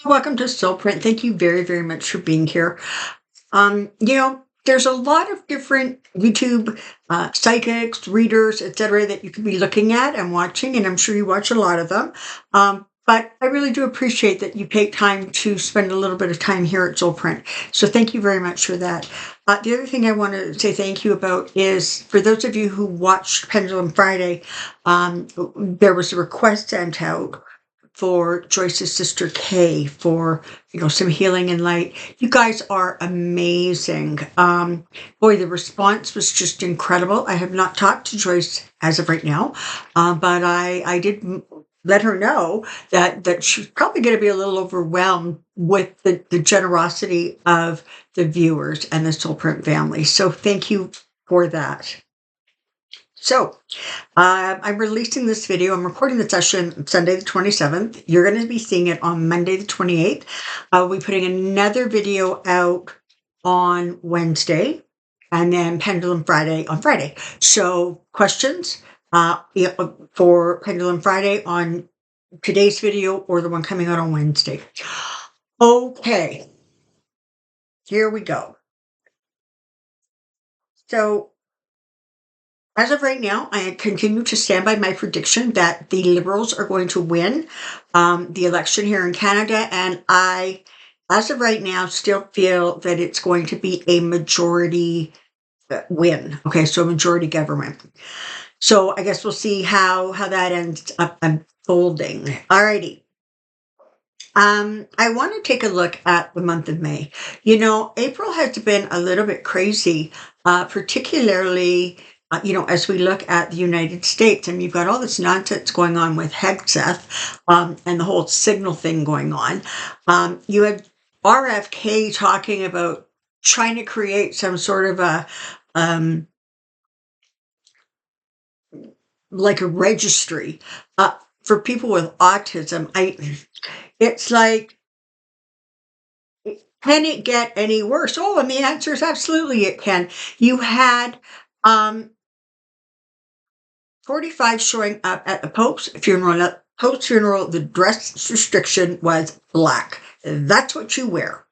Welcome to Soulprint. Thank you very, very much for being here. There's a lot of different YouTube psychics, readers, etc., that you could be looking at and watching, and I'm sure you watch a lot of them. But I really do appreciate that you take time to spend a little bit of time here at Soulprint. So thank you very much for that. The other thing I want to say thank you about is for those of you who watched Pendulum Friday, there was a request sent out for Joyce's sister Kay for some healing and light. You guys are amazing. Boy, the response was just incredible. I have not talked to Joyce as of right now, but I did let her know that she's probably going to be a little overwhelmed with the generosity of the viewers and the Soulprint family. So thank you for that. So, I'm releasing this video. I'm recording the session Sunday the 27th. You're going to be seeing it on Monday the 28th. I'll be putting another video out on Wednesday and then Pendulum Friday on Friday. So, questions for Pendulum Friday on today's video or the one coming out on Wednesday. Okay, here we go. So, as of right now, I continue to stand by my prediction that the Liberals are going to win the election here in Canada. And I, as of right now, still feel that it's going to be a majority win. Okay, so majority government. So I guess we'll see how that ends up unfolding. Alrighty. I want to take a look at the month of May. April has been a little bit crazy, particularly as we look at the United States, and you've got all this nonsense going on with Hegseth and the whole signal thing going on. You have RFK talking about trying to create some sort of a like a registry for people with autism. It's like, can it get any worse? Oh, and the answer is absolutely it can. You had 45 showing up at the Pope's funeral. At Pope's funeral, the dress restriction was black. That's what you wear.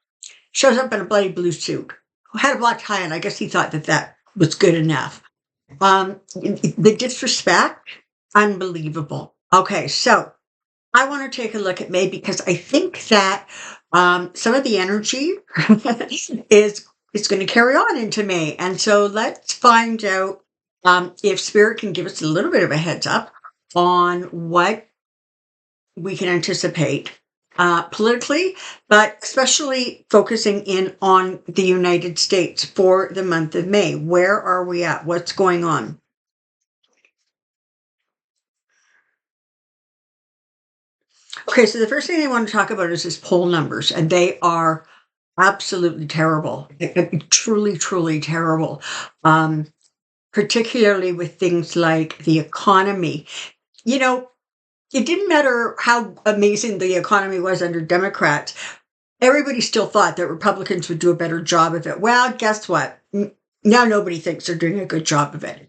Shows up in a bloody blue suit. Had a black tie, and I guess he thought that was good enough. The disrespect, unbelievable. Okay, so I want to take a look at May because I think that some of the energy is going to carry on into May. And so let's find out if Spirit can give us a little bit of a heads up on what we can anticipate politically, but especially focusing in on the United States for the month of May. Where are we at? What's going on? Okay, so the first thing I want to talk about is his poll numbers, and they are absolutely terrible. Truly, truly terrible. Particularly with things like the economy. It didn't matter how amazing the economy was under Democrats. Everybody still thought that Republicans would do a better job of it. Well, guess what? Now nobody thinks they're doing a good job of it.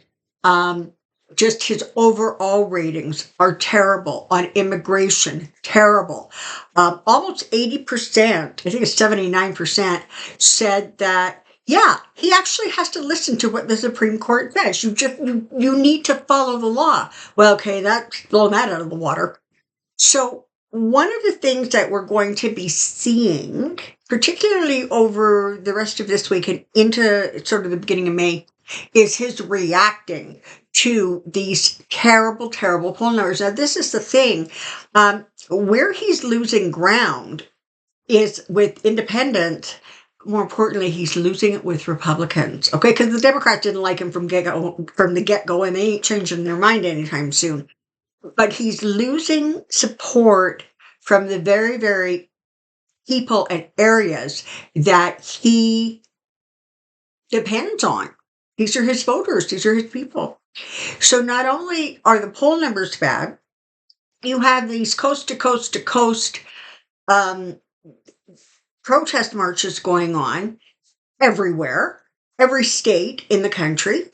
Just his overall ratings are terrible on immigration, terrible. Almost 80%, I think it's 79%, said that, yeah, he actually has to listen to what the Supreme Court says. You need to follow the law. Well, okay, that's blown that out of the water. So one of the things that we're going to be seeing, particularly over the rest of this week and into sort of the beginning of May, is his reacting to these terrible, terrible poll numbers. Now, this is the thing. Where he's losing ground is with independents. More importantly, he's losing it with Republicans. Okay, because the Democrats didn't like him from the get-go, and they ain't changing their mind anytime soon. But he's losing support from the very, very people and areas that he depends on. These are his voters. These are his people. So not only are the poll numbers bad, you have these coast to coast to coast protest marches going on everywhere, every state in the country.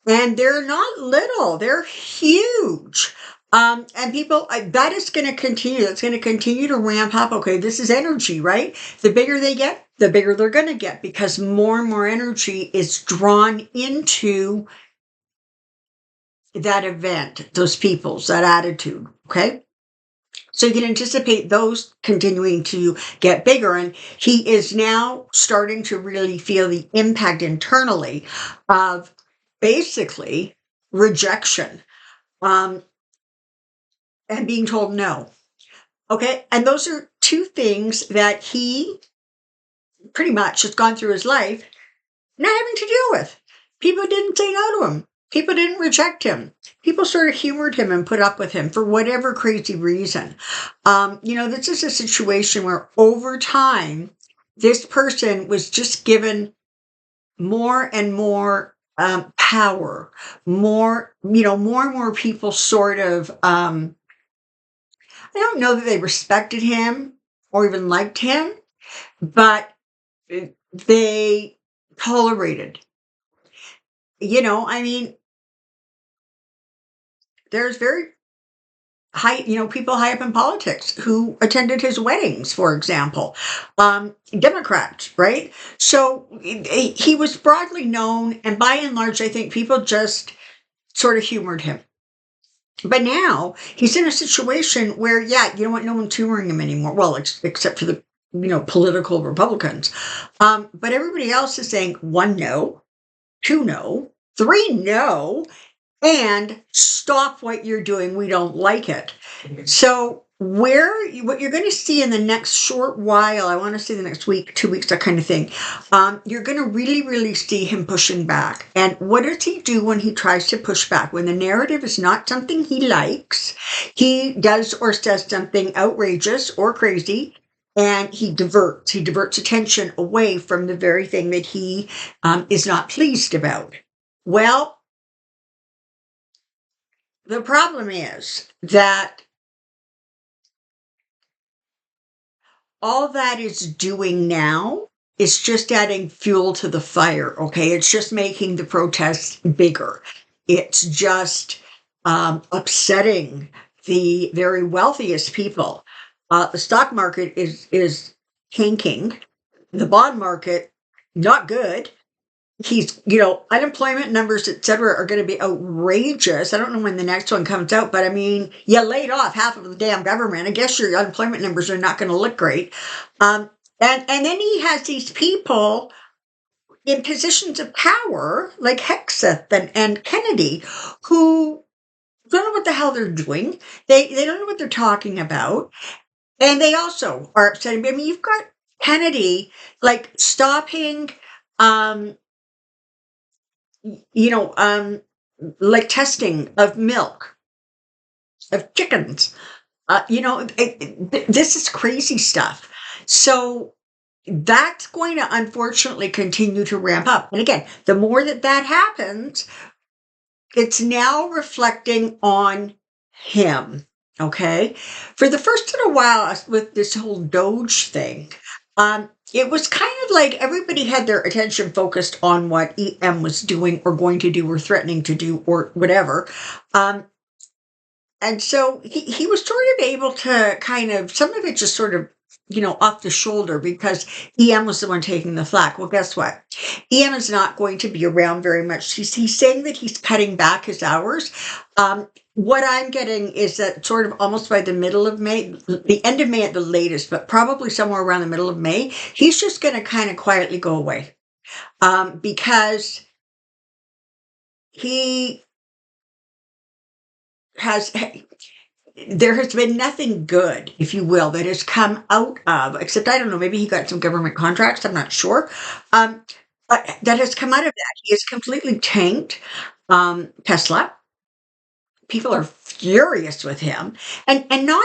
And they're not little, they're huge. And people, that is going to continue. That's going to continue to ramp up. Okay, this is energy, right? The bigger they get, the bigger they're going to get because more and more energy is drawn into that event, those peoples, that attitude. Okay. So you can anticipate those continuing to get bigger. And he is now starting to really feel the impact internally of basically rejection and being told no. Okay. And those are two things that he pretty much has gone through his life not having to deal with. People didn't say no to him. People didn't reject him. People sort of humored him and put up with him for whatever crazy reason. This is a situation where over time, this person was just given more and more power, more and more people sort of, I don't know that they respected him or even liked him, but they tolerated. I mean, there's very high, people high up in politics who attended his weddings, for example, Democrats, right? So he was broadly known, and by and large, I think people just sort of humored him. But now he's in a situation where, yeah, you know what, no one's humoring him anymore. Well, except for the, political Republicans. But everybody else is saying one no, two no, three no, and stop what you're doing. We don't like it. So what you're going to see in the next short while, I want to say the next week, 2 weeks, that kind of thing, you're going to really, really see him pushing back. And what does he do when he tries to push back? When the narrative is not something he likes, he does or says something outrageous or crazy, and he diverts attention away from the very thing that he is not pleased about. Well, the problem is that all that is doing now is just adding fuel to the fire, okay? It's just making the protests bigger. It's just upsetting the very wealthiest people. The stock market is tanking. The bond market, not good. Unemployment numbers, et cetera, are going to be outrageous. I don't know when the next one comes out, but I mean, you laid off half of the damn government. I guess your unemployment numbers are not going to look great. And then he has these people in positions of power, like Hexeth and Kennedy, who don't know what the hell they're doing. They don't know what they're talking about. And they also are upset. I mean, you've got Kennedy, like, stopping, like testing of milk, of chickens. This is crazy stuff. So that's going to unfortunately continue to ramp up. And again, the more that happens, it's now reflecting on him. Okay. For the first little while with this whole Doge thing, it was kind of like everybody had their attention focused on what EM was doing or going to do or threatening to do or whatever. And so he was sort of able to kind of, some of it just sort of, off the shoulder because EM was the one taking the flack. Well, guess what? EM is not going to be around very much. He's saying that he's cutting back his hours. What I'm getting is that sort of almost by the middle of May, the end of May at the latest, but probably somewhere around the middle of May, he's just going to kind of quietly go away because there has been nothing good, if you will, that has come out of, except I don't know, maybe he got some government contracts, I'm not sure, but that has come out of that. He has completely tanked Tesla. People are furious with him, and not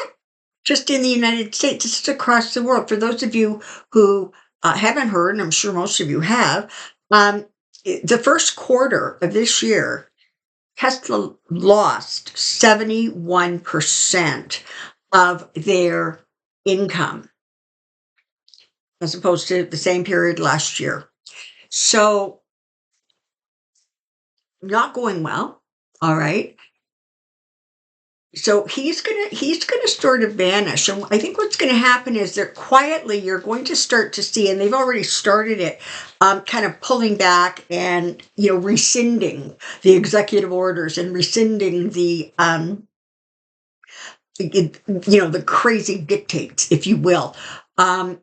just in the United States, it's across the world. For those of you who haven't heard, and I'm sure most of you have, the first quarter of this year, Tesla lost 71% of their income as opposed to the same period last year. So, not going well. All right. So he's gonna sort of vanish, and I think what's gonna happen is that quietly you're going to start to see, and they've already started it, kind of pulling back and rescinding the executive orders and rescinding the crazy dictates, if you will. Um,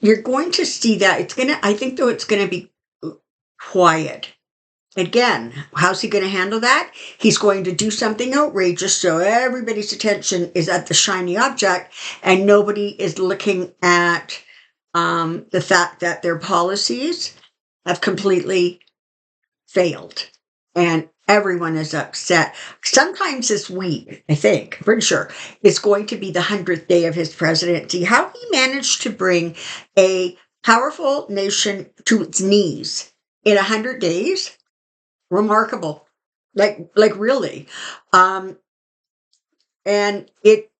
you're going to see that I think though it's gonna be quiet. Again, how's he going to handle that? He's going to do something outrageous so everybody's attention is at the shiny object and nobody is looking at the fact that their policies have completely failed and everyone is upset. Sometimes this week, I think, I'm pretty sure, is going to be the 100th day of his presidency. How he managed to bring a powerful nation to its knees in 100 days. Remarkable. Like really. Um, and it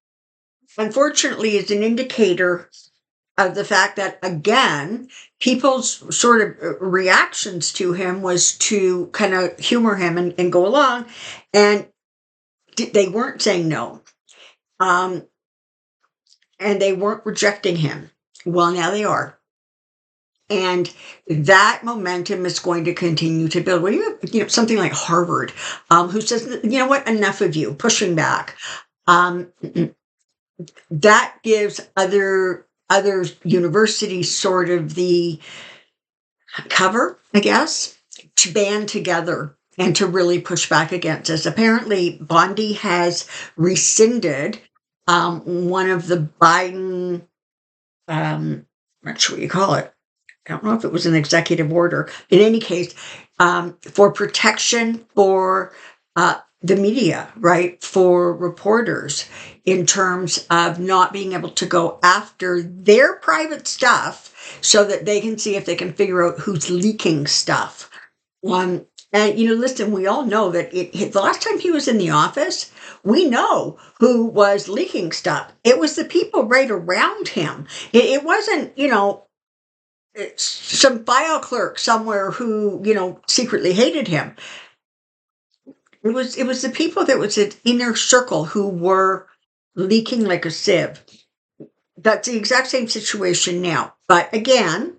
unfortunately is an indicator of the fact that again, people's sort of reactions to him was to kind of humor him and go along. And they weren't saying no. Um, and they weren't rejecting him. Well, now they are. And that momentum is going to continue to build. When you have something like Harvard, who says, you know what, enough of you, pushing back. Um, that gives other universities sort of the cover, I guess, to band together and to really push back against this. Apparently, Bondi has rescinded one of the Biden, I'm not sure what you call it. I don't know if it was an executive order. In any case, for protection for the media, right? For reporters in terms of not being able to go after their private stuff so that they can see if they can figure out who's leaking stuff. And listen, we all know that the last time he was in the office, we know who was leaking stuff. It was the people right around him. It wasn't, some file clerk somewhere who secretly hated him. It was the people that was an inner circle who were leaking like a sieve. That's the exact same situation now. But again,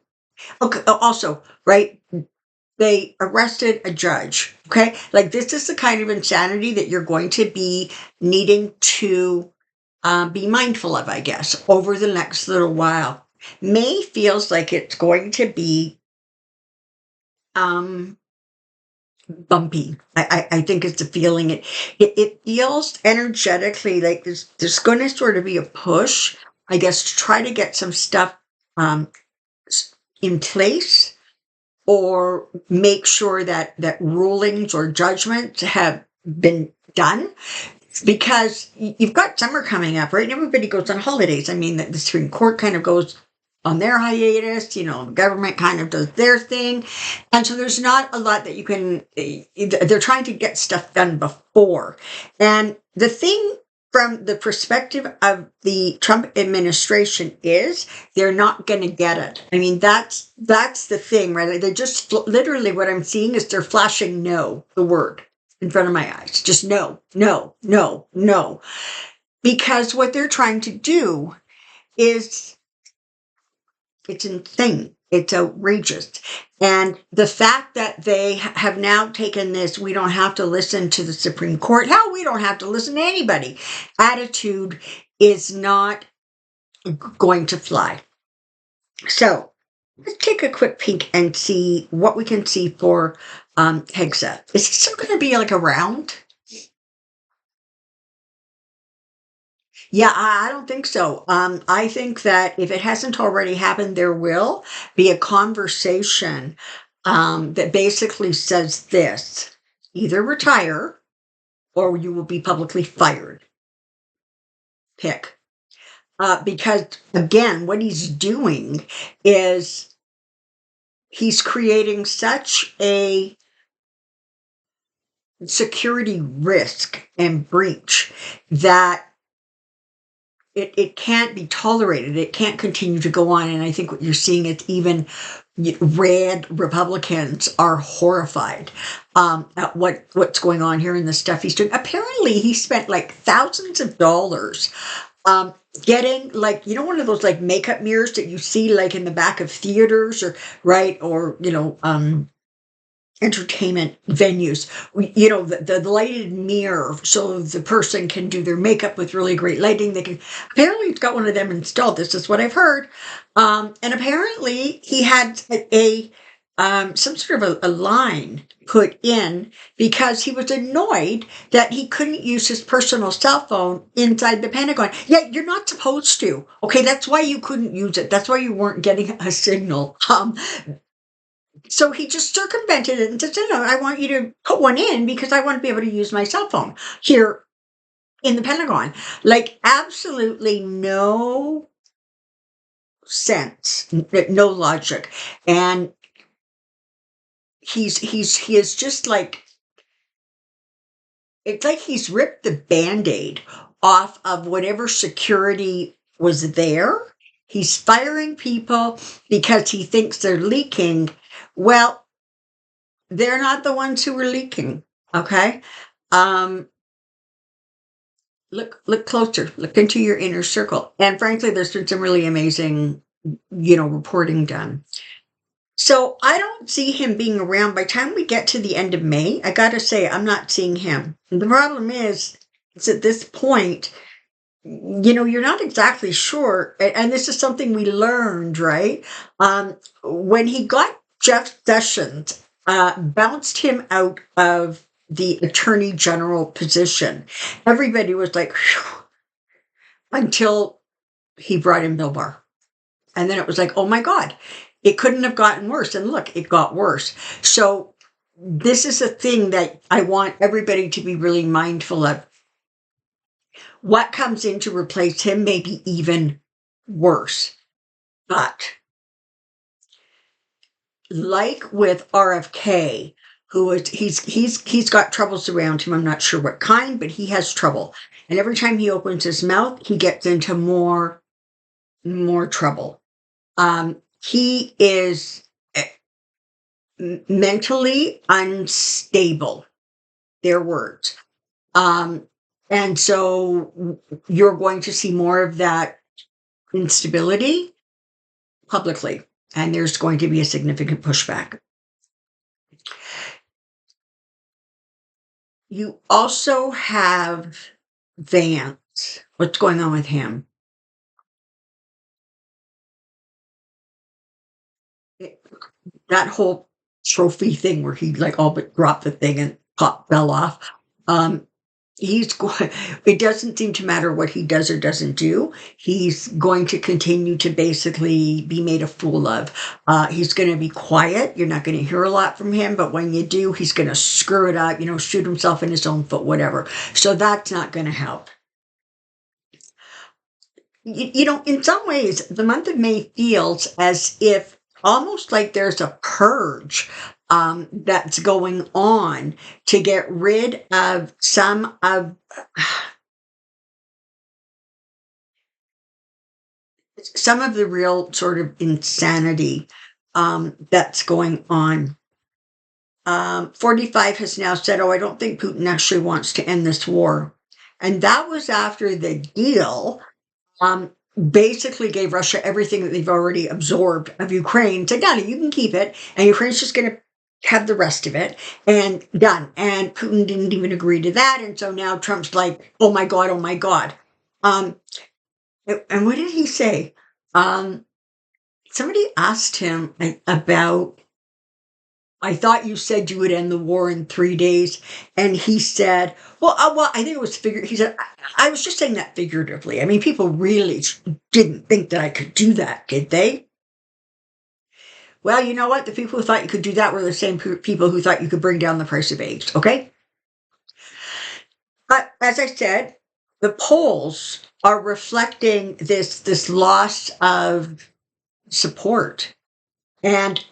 okay, also, right, they arrested a judge. Okay, like this is the kind of insanity that you're going to be needing to be mindful of, I guess, over the next little while. May feels like it's going to be um bumpy. I think it's the feeling. It feels energetically like there's going to sort of be a push, I guess, to try to get some stuff um in place or make sure that rulings or judgments have been done because you've got summer coming up, right? And everybody goes on holidays. I mean, the Supreme Court kind of goes on their hiatus, the government kind of does their thing. And so there's not a lot that you can, they're trying to get stuff done before. And the thing from the perspective of the Trump administration is they're not going to get it. I mean, that's the thing, right? They just literally what I'm seeing is they're flashing no, the word in front of my eyes. Just no, no, no, no. Because what they're trying to do is it's insane. It's outrageous. And the fact that they have now taken this, we don't have to listen to the Supreme Court. Hell, we don't have to listen to anybody. Attitude is not going to fly. So let's take a quick peek and see what we can see for Hexa. Is he still going to be like around? Yeah, I don't think so. I think that if it hasn't already happened, there will be a conversation that basically says this: either retire or you will be publicly fired. Pick. Because again, what he's doing is he's creating such a security risk and breach that it can't be tolerated. It can't continue to go on. And I think what you're seeing is even red Republicans are horrified at what's going on here and the stuff he's doing. Apparently, he spent like thousands of dollars getting like, one of those like makeup mirrors that you see like in the back of theaters or right or entertainment venues, the lighted mirror so the person can do their makeup with really great lighting. They can apparently it's got one of them installed. This is what I've heard. And apparently he had a some sort of a line put in because he was annoyed that he couldn't use his personal cell phone inside the Pentagon. Yeah, you're not supposed to. Okay, that's why you couldn't use it. That's why you weren't getting a signal. So he just circumvented it and said, no, I want you to put one in because I want to be able to use my cell phone here in the Pentagon. Like absolutely no sense, no logic. And he is just like, it's like he's ripped the Band-Aid off of whatever security was there. He's firing people because he thinks they're leaking. Well, they're not the ones who were leaking. Okay. Look closer, look into your inner circle. And frankly, there's been some really amazing, reporting done. So I don't see him being around by the time we get to the end of May. I got to say, I'm not seeing him. And the problem is at this point, you're not exactly sure. And this is something we learned, right? When he got Jeff Sessions, bounced him out of the attorney general position. Everybody was like, phew, until he brought in Bill Barr. And then it was like, oh my God, it couldn't have gotten worse. And look, it got worse. So this is a thing that I want everybody to be really mindful of. What comes in to replace him may be even worse. But like with RFK, he's got troubles around him. I'm not sure what kind, but he has trouble. And every time he opens his mouth, he gets into more trouble. He is mentally unstable. Their words. And so you're going to see more of that instability publicly, and there's going to be a significant pushback. You also have Vance. What's going on with him? That whole trophy thing where he like all but dropped the thing and fell off. It doesn't seem to matter what he does or doesn't do. He's going to continue to basically be made a fool of. He's going to be quiet. You're not going to hear a lot from him, but when you do, he's going to screw it up, shoot himself in his own foot, whatever. So that's not going to help. In some ways, the month of May feels as if almost like there's a purge that's going on to get rid of some of the real sort of insanity that's going on. 45 has now said, I don't think Putin actually wants to end this war. And that was after the deal basically gave Russia everything that they've already absorbed of Ukraine. Said, Daddy, you can keep it. And Ukraine's just going to have the rest of it and done. And Putin didn't even agree to that. And so now Trump's like, oh my God, oh my God. And what did he say? Somebody asked him about, I thought you said you would end the war in 3 days. And he said, well, I think it was he said, I was just saying that figuratively. I mean, people really didn't think that I could do that, did they? Well, you know what? The people who thought you could do that were the same people who thought you could bring down the price of eggs, okay? But as I said, the polls are reflecting this loss of support. And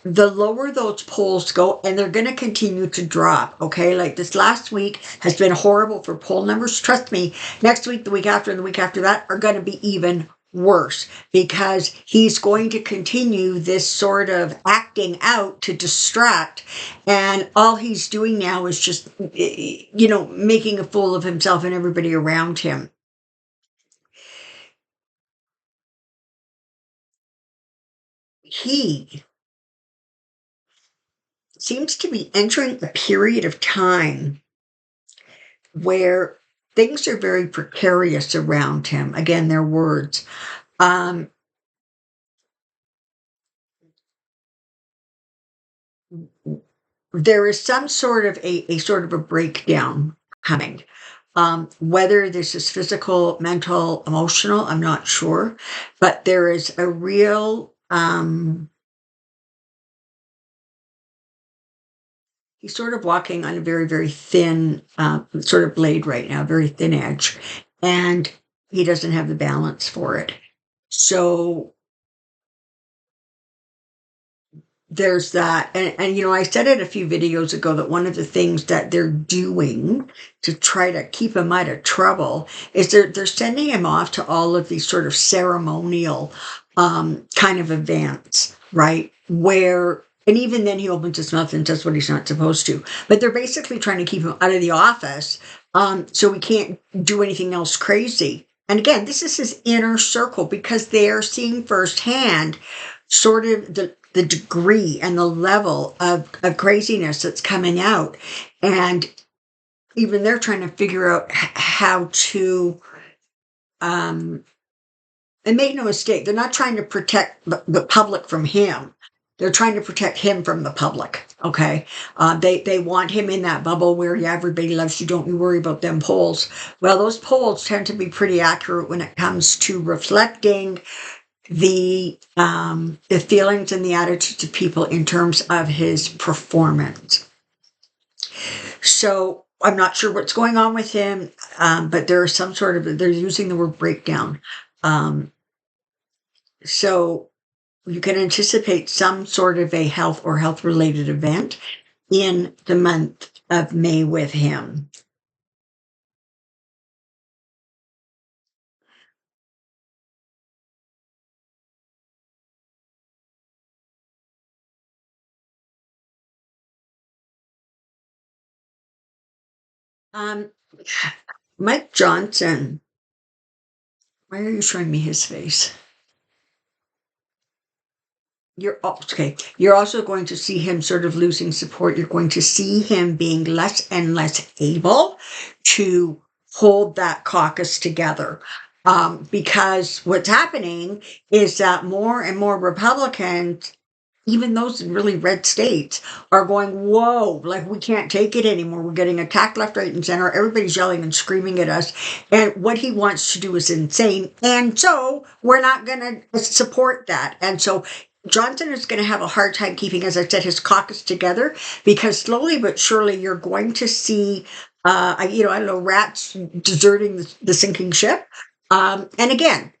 the lower those polls go, and they're going to continue to drop, okay? Like this last week has been horrible for poll numbers. Trust me, next week, the week after, and the week after that are going to be even worse because he's going to continue this sort of acting out to distract. And all he's doing now is just, making a fool of himself and everybody around him. He seems to be entering a period of time where things are very precarious around him. Again, their words. Um, there is some sort of a sort of a breakdown coming. Whether this is physical, mental, emotional, I'm not sure, but there is a real. He's sort of walking on a very, very thin sort of blade right now, very thin edge, and he doesn't have the balance for it. So there's that. And I said it a few videos ago that one of the things that they're doing to try to keep him out of trouble is they're sending him off to all of these sort of ceremonial kind of events, right? Where and even then he opens his mouth and does what he's not supposed to. But they're basically trying to keep him out of the office so he can't do anything else crazy. And again, this is his inner circle because they are seeing firsthand sort of the degree and the level of craziness that's coming out. And even they're trying to figure out how to, and make no mistake, they're not trying to protect the public from him. They're trying to protect him from the public. Okay. They want him in that bubble where yeah, everybody loves you. Don't you worry about them polls. Well, those polls tend to be pretty accurate when it comes to reflecting the feelings and the attitudes of people in terms of his performance. So I'm not sure what's going on with him, but there is some sort of they're using the word breakdown. So you can anticipate some sort of a health or health related event in the month of May with him. Um, Mike Johnson, why are you showing me his face? Okay. You're also going to see him sort of losing support. You're going to see him being less and less able to hold that caucus together. Because what's happening is that more and more Republicans, even those in really red states, are going, whoa, like we can't take it anymore. We're getting attacked left, right, and center. Everybody's yelling and screaming at us. And what he wants to do is insane. And so we're not going to support that. And so Johnson is going to have a hard time keeping, as I said, his caucus together because slowly but surely you're going to see, I don't know, rats deserting the sinking ship. And again,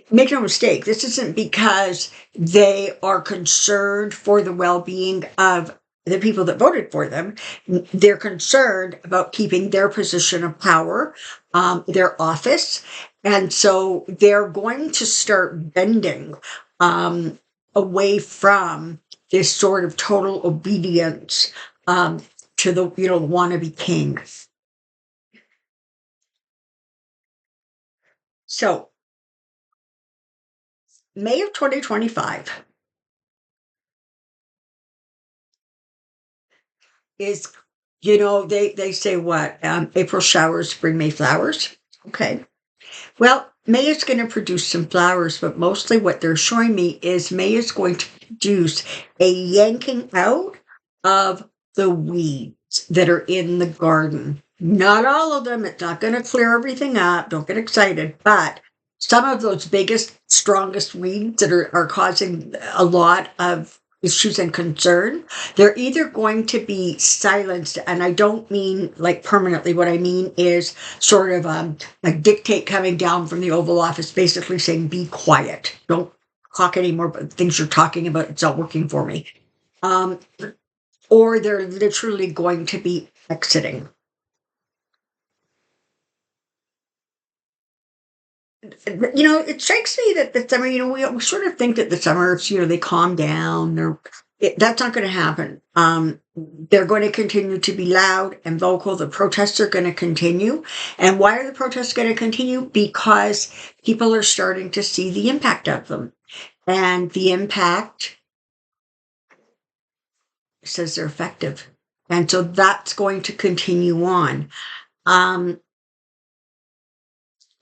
make no mistake, this isn't because they are concerned for the well-being of the people that voted for them. They're concerned about keeping their position of power, their office. And so they're going to start bending away from this sort of total obedience to the wannabe king. So May of 2025 is, they say what? April showers bring May flowers. Okay. Well, May is going to produce some flowers, but mostly what they're showing me is May is going to produce a yanking out of the weeds that are in the garden. Not all of them. It's not going to clear everything up. Don't get excited. But some of those biggest, strongest weeds that are causing a lot of issues and concern, they're either going to be silenced, and I don't mean like permanently. What I mean is sort of a dictate coming down from the Oval Office, basically saying, be quiet. Don't talk anymore about things you're talking about. It's not working for me. Or they're literally going to be exiting. It strikes me that the summer, we sort of think that the summers, they calm down. That's not going to happen. They're going to continue to be loud and vocal. The protests are going to continue. And why are the protests going to continue? Because people are starting to see the impact of them. And the impact says they're effective. And so that's going to continue on.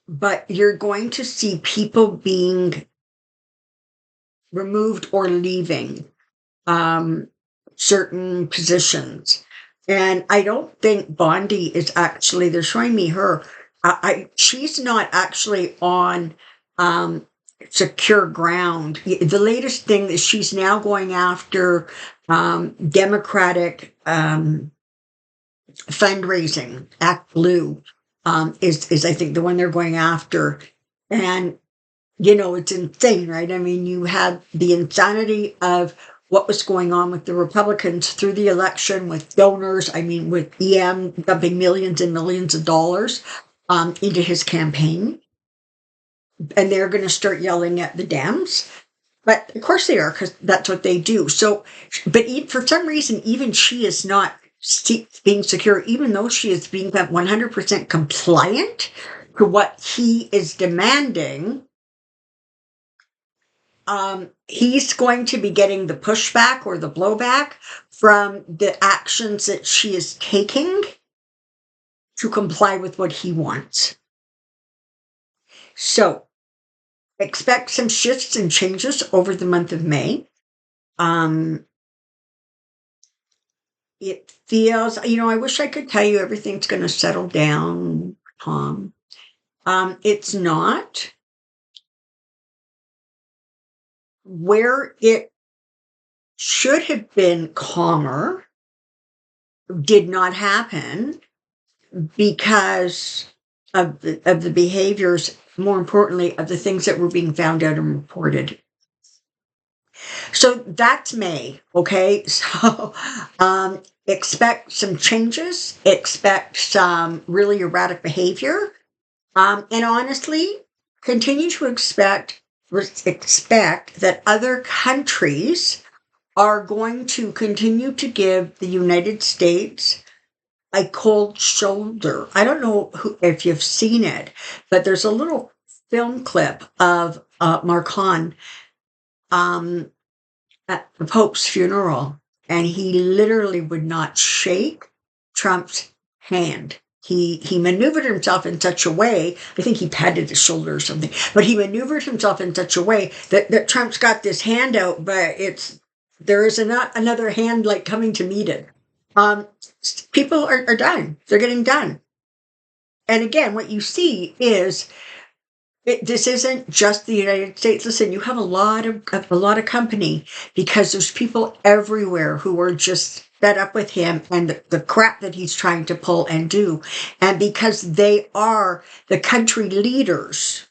But you're going to see people being removed or leaving certain positions. And I don't think Bondi is actually, they're showing me her. She's not actually on secure ground. The latest thing is she's now going after Democratic fundraising. Act Blue is I think the one they're going after. And it's insane, right? I mean, you had the insanity of what was going on with the Republicans through the election with donors. I mean, with EM dumping millions and millions of dollars into his campaign. And they're going to start yelling at the Dems. But of course they are, because that's what they do. So, but for some reason, even she is not being secure, even though she is being 100% compliant to what he is demanding. He's going to be getting the pushback or the blowback from the actions that she is taking to comply with what he wants. So expect some shifts and changes over the month of May. It feels, I wish I could tell you everything's going to settle down, Tom. It's not. Where it should have been calmer did not happen because of the behaviors, more importantly, of the things that were being found out and reported. So that's May, okay? So expect some changes, expect some really erratic behavior, and honestly, continue to expect that other countries are going to continue to give the United States a cold shoulder. I don't know if you've seen it, but there's a little film clip of Macron at the Pope's funeral, and he literally would not shake Trump's hand. He maneuvered himself in such a way, I think he patted his shoulder or something, but he maneuvered himself in such a way that Trump's got this hand out, but there is not another hand like coming to meet it. People are done. They're getting done. And again, what you see is this isn't just the United States. Listen, you have a lot of company because there's people everywhere who are just fed up with him and the crap that he's trying to pull and do. And because they are the country leaders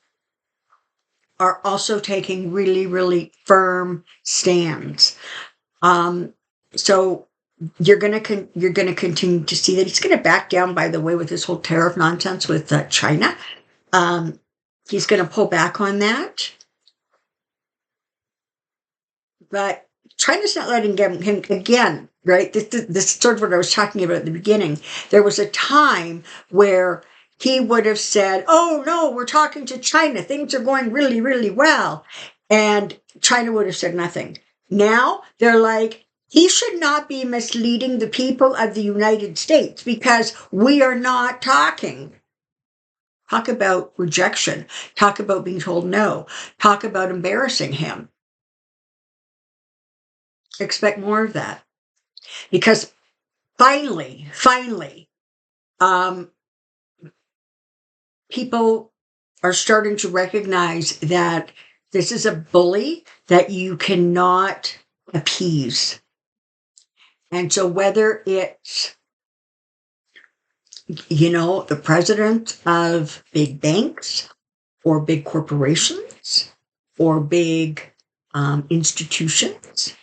are also taking really, really firm stands. So you're going to continue to see that he's going to back down, by the way, with this whole tariff nonsense with China. He's going to pull back on that. But China's not letting him again, right? This is sort of what I was talking about at the beginning. There was a time where he would have said, oh, no, we're talking to China. Things are going really, really well. And China would have said nothing. Now they're like, he should not be misleading the people of the United States because we are not talking. Talk about rejection. Talk about being told no. Talk about embarrassing him. Expect more of that. Because finally, people are starting to recognize that this is a bully that you cannot appease. And so whether it's, the president of big banks or big corporations or big institutions,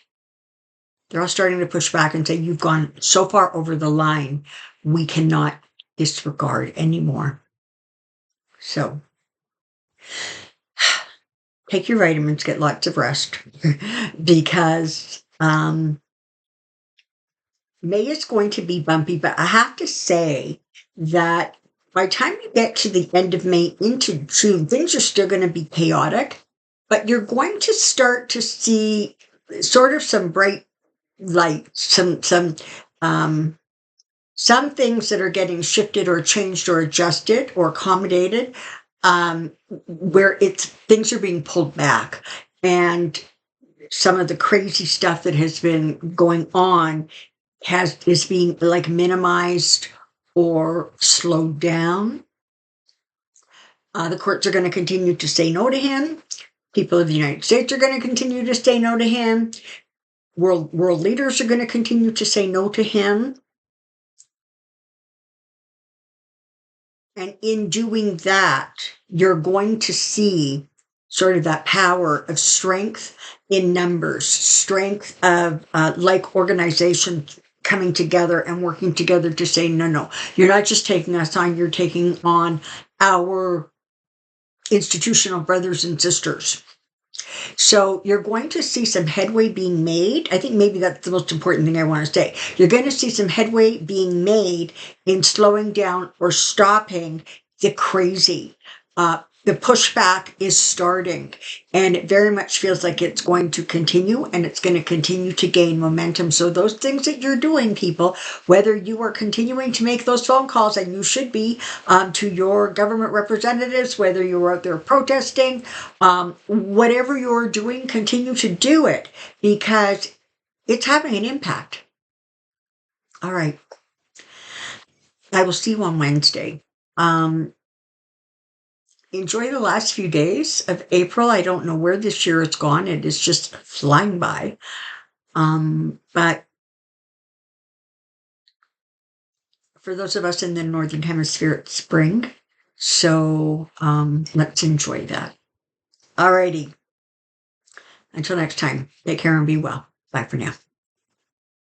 they're all starting to push back and say, you've gone so far over the line, we cannot disregard anymore. So Take your vitamins, get lots of rest because May is going to be bumpy, but I have to say that by the time you get to the end of May into June, things are still going to be chaotic, but you're going to start to see sort of some bright light, some things that are getting shifted or changed or adjusted or accommodated, where things are being pulled back, and some of the crazy stuff that has been going on is being like minimized or slowed down. The courts are going to continue to say no to him. People of the United States are going to continue to say no to him. World leaders are going to continue to say no to him. And in doing that, you're going to see sort of that power of strength in numbers, strength of like organizations coming together and working together to say, no, you're not just taking us on, you're taking on our institutional brothers and sisters. So you're going to see some headway being made. I think maybe that's the most important thing I want to say. You're going to see some headway being made in slowing down or stopping the crazy. The pushback is starting, and it very much feels like it's going to continue, and it's going to continue to gain momentum. So those things that you're doing, people, whether you are continuing to make those phone calls, and you should be, to your government representatives, whether you're out there protesting, whatever you're doing, continue to do it because it's having an impact. All right. I will see you on Wednesday. Enjoy the last few days of April. I don't know where this year has gone. It is just flying by. But for those of us in the Northern Hemisphere, it's spring. So let's enjoy that. Alrighty. Until next time, take care and be well. Bye for now.